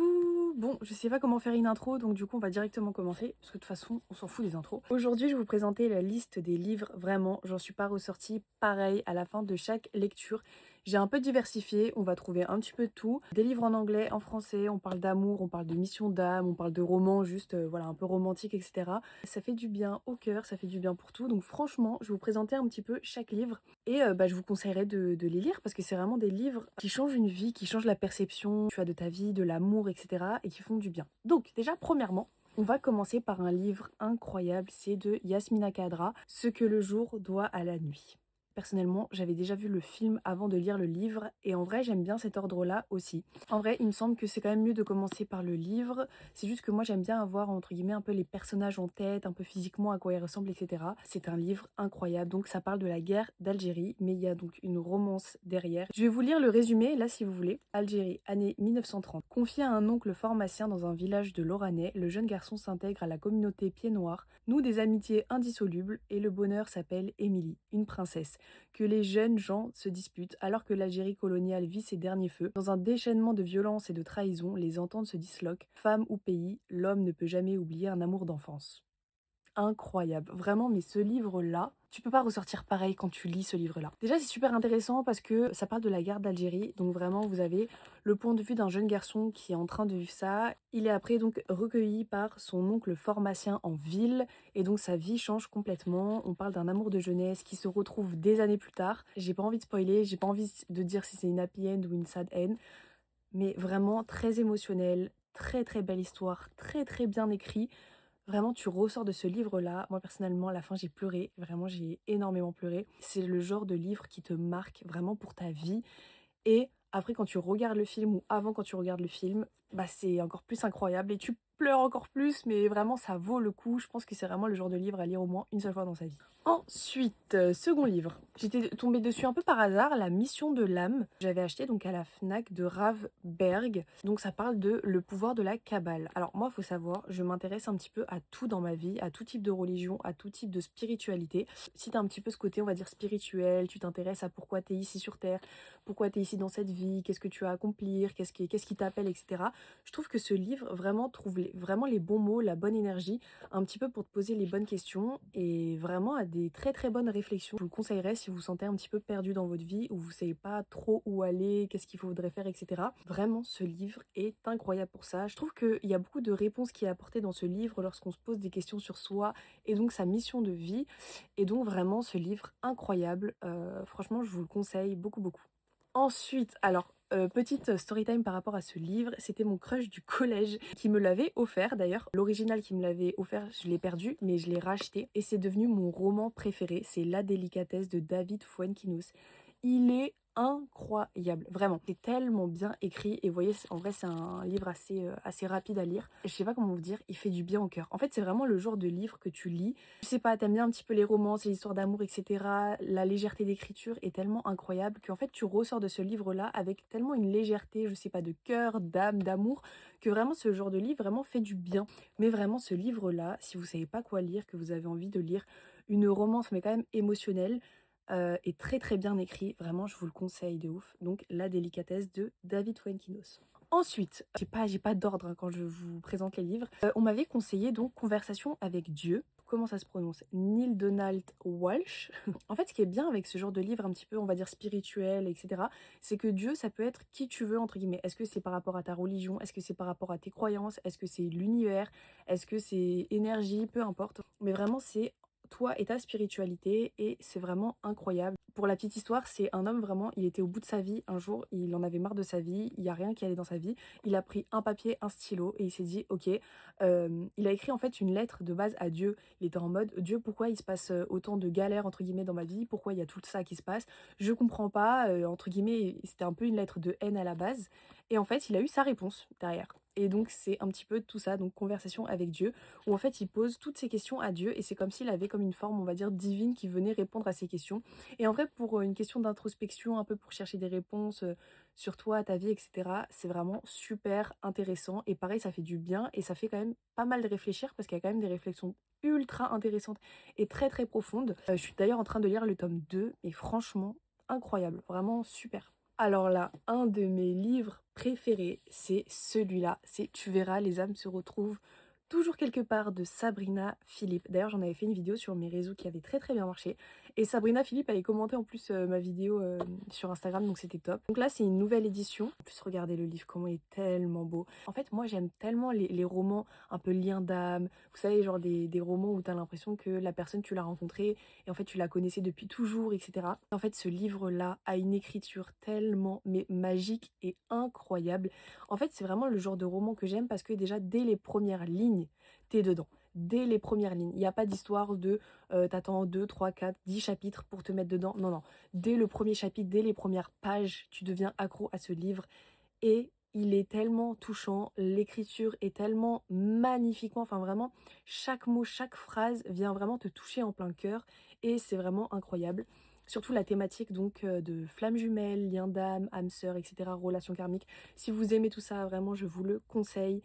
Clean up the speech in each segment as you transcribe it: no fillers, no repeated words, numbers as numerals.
Coucou! Bon, je sais pas comment faire une intro, donc du coup on va directement commencer, parce que de toute façon on s'en fout des intros. Aujourd'hui je vais vous présenter la liste des livres, vraiment, j'en suis pas ressortie pareil à la fin de chaque lecture. J'ai un peu diversifié, on va trouver un petit peu de tout. Des livres en anglais, en français, on parle d'amour, on parle de mission d'âme, on parle de romans juste, voilà, un peu romantique, etc. Ça fait du bien au cœur, ça fait du bien pour tout, donc franchement je vais vous présenter un petit peu chaque livre. Et je vous conseillerais de les lire parce que c'est vraiment des livres qui changent une vie, qui changent la perception tu as de ta vie, de l'amour, etc. et qui font du bien. Donc déjà, premièrement, on va commencer par un livre incroyable, c'est de Yasmina Khadra, Ce que le jour doit à la nuit. Personnellement, j'avais déjà vu le film avant de lire le livre et en vrai, j'aime bien cet ordre-là aussi. En vrai, il me semble que c'est quand même mieux de commencer par le livre. C'est juste que moi, j'aime bien avoir entre guillemets un peu les personnages en tête, un peu physiquement à quoi ils ressemblent, etc. C'est un livre incroyable. Donc, ça parle de la guerre d'Algérie, mais il y a donc une romance derrière. Je vais vous lire le résumé là si vous voulez. Algérie, année 1930. Confié à un oncle pharmacien dans un village de l'Oranais, le jeune garçon s'intègre à la communauté pied noir, noue des amitiés indissolubles et le bonheur s'appelle Émilie, une princesse que les jeunes gens se disputent alors que l'Algérie coloniale vit ses derniers feux. Dans un déchaînement de violence et de trahison, les ententes se disloquent. Femme ou pays, l'homme ne peut jamais oublier un amour d'enfance. Incroyable, vraiment, mais ce livre-là, tu peux pas ressortir pareil quand tu lis ce livre-là. Déjà, c'est super intéressant parce que ça parle de la guerre d'Algérie, donc vraiment, vous avez le point de vue d'un jeune garçon qui est en train de vivre ça. Il est après donc recueilli par son oncle pharmacien en ville, et donc sa vie change complètement. On parle d'un amour de jeunesse qui se retrouve des années plus tard. J'ai pas envie de spoiler, j'ai pas envie de dire si c'est une happy end ou une sad end, mais vraiment très émotionnel, très très belle histoire, très très bien écrit. Vraiment, tu ressors de ce livre-là. Moi, personnellement, à la fin, j'ai pleuré. Vraiment, j'ai énormément pleuré. C'est le genre de livre qui te marque vraiment pour ta vie. Et après, quand tu regardes le film ou avant quand tu regardes le film, bah c'est encore plus incroyable et tu pleures encore plus, mais vraiment ça vaut le coup. Je pense que c'est vraiment le genre de livre à lire au moins une seule fois dans sa vie. Ensuite, second livre. J'étais tombée dessus un peu par hasard, La Mission de l'âme. J'avais acheté donc à la Fnac de Ravberg. Donc ça parle de le pouvoir de la Kabbale. Alors moi, faut savoir, je m'intéresse un petit peu à tout dans ma vie, à tout type de religion, à tout type de spiritualité. Si t'as un petit peu ce côté, on va dire spirituel, tu t'intéresses à pourquoi t'es ici sur Terre, pourquoi tu es ici dans cette vie, qu'est-ce que tu as à accomplir, qu'est-ce qui t'appelle, etc. Je trouve que ce livre vraiment trouve vraiment les bons mots, la bonne énergie, un petit peu pour te poser les bonnes questions et vraiment a des très très bonnes réflexions. Je vous le conseillerais si vous vous sentez un petit peu perdu dans votre vie ou vous savez pas trop où aller, qu'est-ce qu'il faudrait faire, etc. Vraiment, ce livre est incroyable pour ça. Je trouve qu'il y a beaucoup de réponses qui est apportées dans ce livre lorsqu'on se pose des questions sur soi et donc sa mission de vie. Et donc vraiment, ce livre incroyable, franchement, je vous le conseille beaucoup beaucoup. Ensuite, alors, petite story time par rapport à ce livre, c'était mon crush du collège qui me l'avait offert d'ailleurs. L'original qui me l'avait offert, je l'ai perdu, mais je l'ai racheté et c'est devenu mon roman préféré. C'est La délicatesse de David Fuenquinos. Il est incroyable, vraiment. C'est tellement bien écrit et vous voyez, en vrai, c'est un livre assez rapide à lire. Je sais pas comment vous dire, il fait du bien au cœur. En fait, c'est vraiment le genre de livre que tu lis. Je sais pas, t'aimes bien un petit peu les romances, les histoires d'amour, etc. La légèreté d'écriture est tellement incroyable qu'en fait, tu ressors de ce livre-là avec tellement une légèreté, je sais pas, de cœur, d'âme, d'amour, que vraiment ce genre de livre vraiment fait du bien. Mais vraiment, ce livre-là, si vous savez pas quoi lire, que vous avez envie de lire une romance, mais quand même émotionnelle, est très très bien écrit. Vraiment, je vous le conseille de ouf. Donc, La délicatesse de David Fuenquinos. Ensuite, j'ai pas d'ordre hein, quand je vous présente les livres. On m'avait conseillé donc Conversation avec Dieu. Comment ça se prononce? Neil Donald Walsh. En fait, ce qui est bien avec ce genre de livre un petit peu, on va dire spirituel, etc., c'est que Dieu, ça peut être qui tu veux, entre guillemets. Est-ce que c'est par rapport à ta religion? Est-ce que c'est par rapport à tes croyances? Est-ce que c'est l'univers? Est-ce que c'est énergie? Peu importe. Mais vraiment, c'est toi et ta spiritualité et c'est vraiment incroyable. Pour la petite histoire, c'est un homme vraiment, il était au bout de sa vie un jour, il en avait marre de sa vie, il n'y a rien qui allait dans sa vie, il a pris un papier, un stylo et il s'est dit ok, il a écrit en fait une lettre de base à Dieu. Il était en mode Dieu, pourquoi il se passe autant de galères entre guillemets dans ma vie, pourquoi il y a tout ça qui se passe, je comprends pas, entre guillemets, c'était un peu une lettre de haine à la base et en fait il a eu sa réponse derrière. Et donc c'est un petit peu tout ça, donc conversation avec Dieu, où en fait il pose toutes ces questions à Dieu et c'est comme s'il avait comme une forme, on va dire, divine qui venait répondre à ces questions. Et en vrai, pour une question d'introspection, un peu pour chercher des réponses sur toi, ta vie, etc., c'est vraiment super intéressant. Et pareil, ça fait du bien et ça fait quand même pas mal de réfléchir parce qu'il y a quand même des réflexions ultra intéressantes et très très profondes. Je suis d'ailleurs en train de lire le tome 2 et franchement, incroyable, vraiment super. Alors là, un de mes livres préférés, c'est celui-là. C'est Tu verras, les âmes se retrouvent toujours quelque part de Sabrina Philippe. D'ailleurs, j'en avais fait une vidéo sur mes réseaux qui avait très très bien marché. Et Sabrina Philippe avait commenté en plus ma vidéo sur Instagram, donc c'était top. Donc là, c'est une nouvelle édition. En plus, regardez le livre, comment il est tellement beau. En fait, moi, j'aime tellement les romans un peu liens d'âme. Vous savez, genre des romans où t'as l'impression que la personne, tu l'as rencontrée et en fait tu la connaissais depuis toujours, etc. En fait, ce livre-là a une écriture tellement mais magique et incroyable. En fait, c'est vraiment le genre de roman que j'aime parce que déjà dès les premières lignes, t'es dedans. Dès les premières lignes. Il n'y a pas d'histoire de t'attends 2, 3, 4, 10 chapitres pour te mettre dedans. Non, non. Dès le premier chapitre, dès les premières pages, tu deviens accro à ce livre et il est tellement touchant, l'écriture est tellement magnifiquement, enfin vraiment, chaque mot, chaque phrase vient vraiment te toucher en plein cœur et c'est vraiment incroyable. Surtout la thématique donc de flammes jumelles, liens d'âme, âme sœur, etc., relations karmiques. Si vous aimez tout ça, vraiment, je vous le conseille.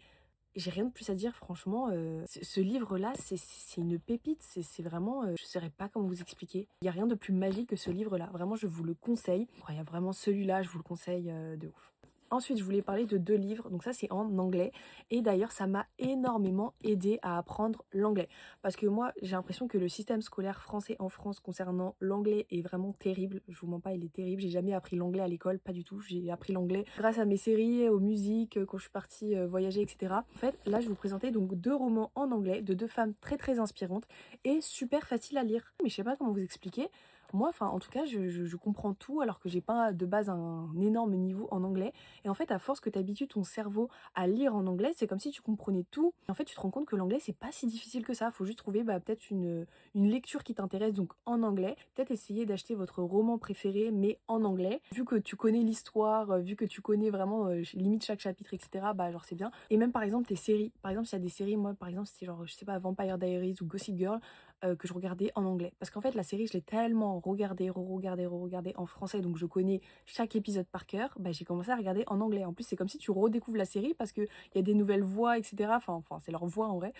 J'ai rien de plus à dire, franchement. Ce livre-là, c'est une pépite. C'est vraiment. Je ne saurais pas comment vous expliquer. Il n'y a rien de plus magique que ce livre-là. Vraiment, je vous le conseille. Il y a vraiment celui-là, je vous le conseille de ouf. Ensuite, je voulais parler de 2 livres, donc ça c'est en anglais, et d'ailleurs ça m'a énormément aidé à apprendre l'anglais, parce que moi j'ai l'impression que le système scolaire français en France concernant l'anglais est vraiment terrible, je vous mens pas, il est terrible, j'ai jamais appris l'anglais à l'école, pas du tout, j'ai appris l'anglais grâce à mes séries, aux musiques, quand je suis partie voyager, etc. En fait, là je vous présentais donc 2 romans en anglais de 2 femmes très très inspirantes et super faciles à lire, mais je sais pas comment vous expliquer. Moi, enfin, en tout cas, je comprends tout alors que j'ai pas de base un énorme niveau en anglais. Et en fait, à force que tu habitues ton cerveau à lire en anglais, c'est comme si tu comprenais tout. Et en fait, tu te rends compte que l'anglais, c'est pas si difficile que ça. Faut juste trouver peut-être une lecture qui t'intéresse, donc en anglais. Peut-être essayer d'acheter votre roman préféré, mais en anglais. Vu que tu connais l'histoire, vu que tu connais vraiment limite chaque chapitre, etc., bah genre c'est bien. Et même par exemple tes séries. Par exemple, s'il y a des séries, moi par exemple, c'était genre, je sais pas, Vampire Diaries ou Gossip Girl, que je regardais en anglais. Parce qu'en fait, la série, je l'ai tellement regardée, re-regardée, re-regardée en français, donc je connais chaque épisode par cœur, bah, j'ai commencé à regarder en anglais. En plus, c'est comme si tu redécouvres la série parce qu'il y a des nouvelles voix, etc. Enfin, c'est leur voix en vrai.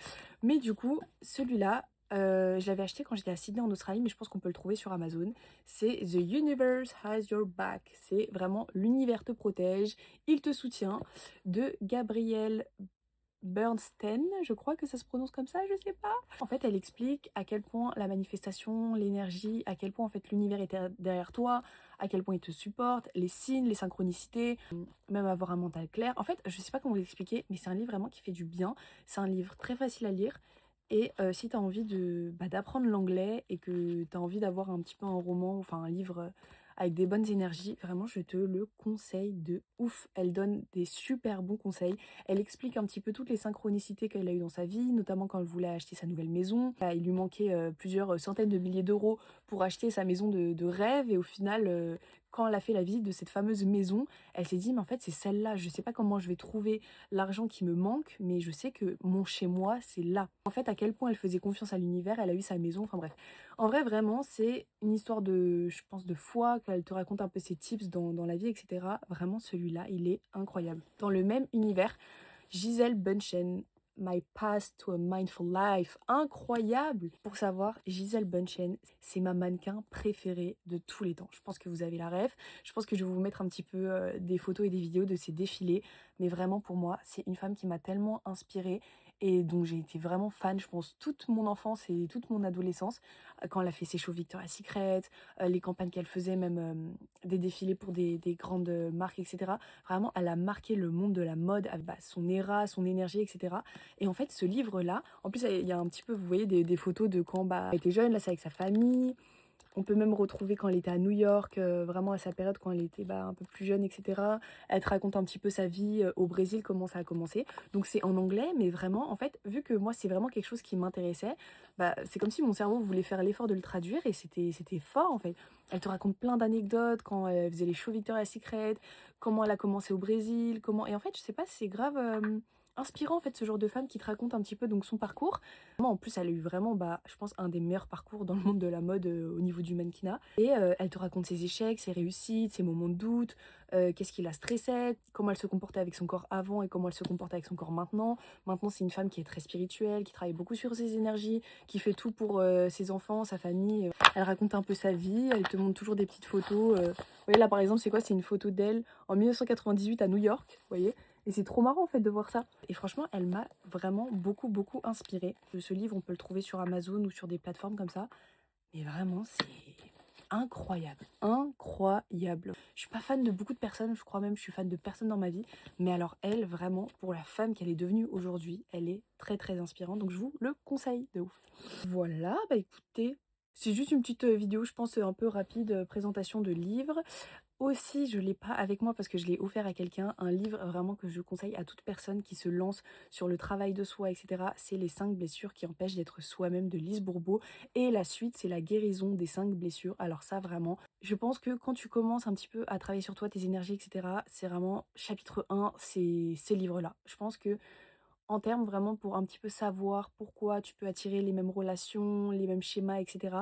Mais du coup, celui-là, je l'avais acheté quand j'étais à Sydney en Australie, mais je pense qu'on peut le trouver sur Amazon. C'est The Universe Has Your Back. C'est vraiment l'univers te protège, il te soutient, de Gabrielle Bernstein, je crois que ça se prononce comme ça, je sais pas. En fait, elle explique à quel point la manifestation, l'énergie, à quel point en fait l'univers est derrière toi, à quel point il te supporte, les signes, les synchronicités, même avoir un mental clair. En fait, je sais pas comment vous expliquer, mais c'est un livre vraiment qui fait du bien. C'est un livre très facile à lire. Et si tu as envie d'apprendre l'anglais et que tu as envie d'avoir un petit peu un roman, enfin un livre avec des bonnes énergies, vraiment je te le conseille de ouf. Elle donne des super bons conseils. Elle explique un petit peu toutes les synchronicités qu'elle a eues dans sa vie, notamment quand elle voulait acheter sa nouvelle maison. Il lui manquait plusieurs centaines de milliers d'euros pour acheter sa maison de rêve et au final, quand elle a fait la visite de cette fameuse maison, elle s'est dit mais en fait c'est celle-là, je sais pas comment je vais trouver l'argent qui me manque, mais je sais que mon chez moi c'est là. En fait, à quel point elle faisait confiance à l'univers, elle a eu sa maison, enfin bref. En vrai, vraiment, c'est une histoire de, je pense, de foi, qu'elle te raconte un peu ses tips dans la vie, etc. Vraiment, celui-là, il est incroyable. Dans le même univers, Gisèle Bunchen, My Path to a Mindful Life. Incroyable! Pour savoir, Gisèle Bunchen, c'est ma mannequin préférée de tous les temps. Je pense que vous avez la ref. Je pense que je vais vous mettre un petit peu des photos et des vidéos de ses défilés. Mais vraiment, pour moi, c'est une femme qui m'a tellement inspirée et dont j'ai été vraiment fan, je pense, toute mon enfance et toute mon adolescence. Quand elle a fait ses shows Victoria's Secret, les campagnes qu'elle faisait, même des défilés pour des grandes marques, etc. Vraiment, elle a marqué le monde de la mode avec son éra, son énergie, etc. Et en fait, ce livre-là, en plus, il y a un petit peu, vous voyez, des photos de quand elle était jeune, là, c'est avec sa famille. On peut même retrouver quand elle était à New York, vraiment à sa période quand elle était un peu plus jeune, etc. Elle te raconte un petit peu sa vie au Brésil, comment ça a commencé. Donc c'est en anglais, mais vraiment, en fait, vu que moi c'est vraiment quelque chose qui m'intéressait, c'est comme si mon cerveau voulait faire l'effort de le traduire et c'était fort en fait. Elle te raconte plein d'anecdotes quand elle faisait les shows Victoria's Secret, comment elle a commencé au Brésil, comment... Et en fait, je sais pas, c'est grave... inspirant en fait ce genre de femme qui te raconte un petit peu donc son parcours. Moi en plus elle a eu vraiment je pense un des meilleurs parcours dans le monde de la mode au niveau du mannequinat et elle te raconte ses échecs, ses réussites, ses moments de doute, qu'est-ce qui la stressait, comment elle se comportait avec son corps avant et comment elle se comporte avec son corps maintenant. Maintenant c'est une femme qui est très spirituelle, qui travaille beaucoup sur ses énergies, qui fait tout pour ses enfants, sa famille. Elle raconte un peu sa vie, elle te montre toujours des petites photos. Vous voyez là par exemple c'est quoi? C'est une photo d'elle en 1998 à New York, vous voyez? Et c'est trop marrant en fait de voir ça. Et franchement, elle m'a vraiment beaucoup inspirée. Ce livre, on peut le trouver sur Amazon ou sur des plateformes comme ça. Mais vraiment, c'est incroyable. Incroyable. Je suis pas fan de beaucoup de personnes, je crois même que je suis fan de personne dans ma vie. Mais alors elle, vraiment, pour la femme qu'elle est devenue aujourd'hui, elle est très inspirante. Donc je vous le conseille de ouf. Voilà, bah écoutez, c'est juste une petite vidéo, je pense, un peu rapide, présentation de livre. Aussi, je l'ai pas avec moi parce que je l'ai offert à quelqu'un, un livre vraiment que je conseille à toute personne qui se lance sur le travail de soi, etc. C'est les 5 blessures qui empêchent d'être soi-même de Lise Bourbeau. Et la suite, c'est la guérison des 5 blessures. Alors ça, vraiment, je pense que quand tu commences un petit peu à travailler sur toi, tes énergies, etc., c'est vraiment chapitre 1, c'est ces livres-là. Je pense que en termes vraiment pour un petit peu savoir pourquoi tu peux attirer les mêmes relations, les mêmes schémas, etc.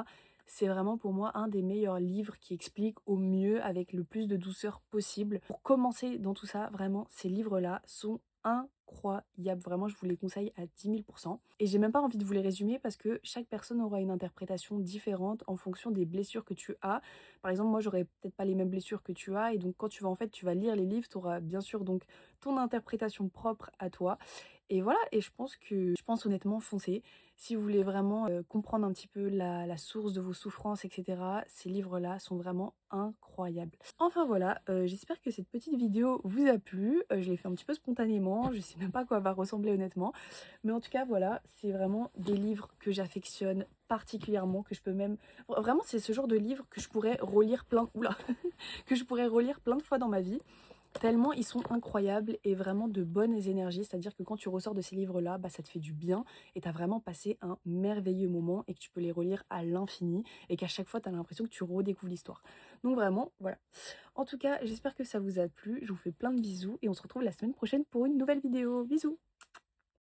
C'est vraiment pour moi un des meilleurs livres qui explique au mieux avec le plus de douceur possible. Pour commencer dans tout ça, vraiment, ces livres-là sont incroyables. Vraiment, je vous les conseille à 10 000%. Et j'ai même pas envie de vous les résumer parce que chaque personne aura une interprétation différente en fonction des blessures que tu as. Par exemple, moi, j'aurais peut-être pas les mêmes blessures que tu as. Et donc, quand tu vas en fait, tu vas lire les livres, tu auras bien sûr donc ton interprétation propre à toi. Et voilà, et je pense honnêtement, foncez. Si vous voulez vraiment comprendre un petit peu la source de vos souffrances, etc., ces livres-là sont vraiment incroyables. Enfin voilà, j'espère que cette petite vidéo vous a plu. Je l'ai fait un petit peu spontanément, je sais même pas à quoi elle va ressembler honnêtement. Mais en tout cas, voilà, c'est vraiment des livres que j'affectionne particulièrement, que je peux même... Vraiment, c'est ce genre de livre que je pourrais relire plein... Oula que je pourrais relire plein de fois dans ma vie. Tellement ils sont incroyables et vraiment de bonnes énergies, c'est-à-dire que quand tu ressors de ces livres-là, ça te fait du bien et t'as vraiment passé un merveilleux moment et que tu peux les relire à l'infini et qu'à chaque fois t'as l'impression que tu redécouvres l'histoire. Donc vraiment, voilà. En tout cas, j'espère que ça vous a plu, je vous fais plein de bisous et on se retrouve la semaine prochaine pour une nouvelle vidéo. Bisous!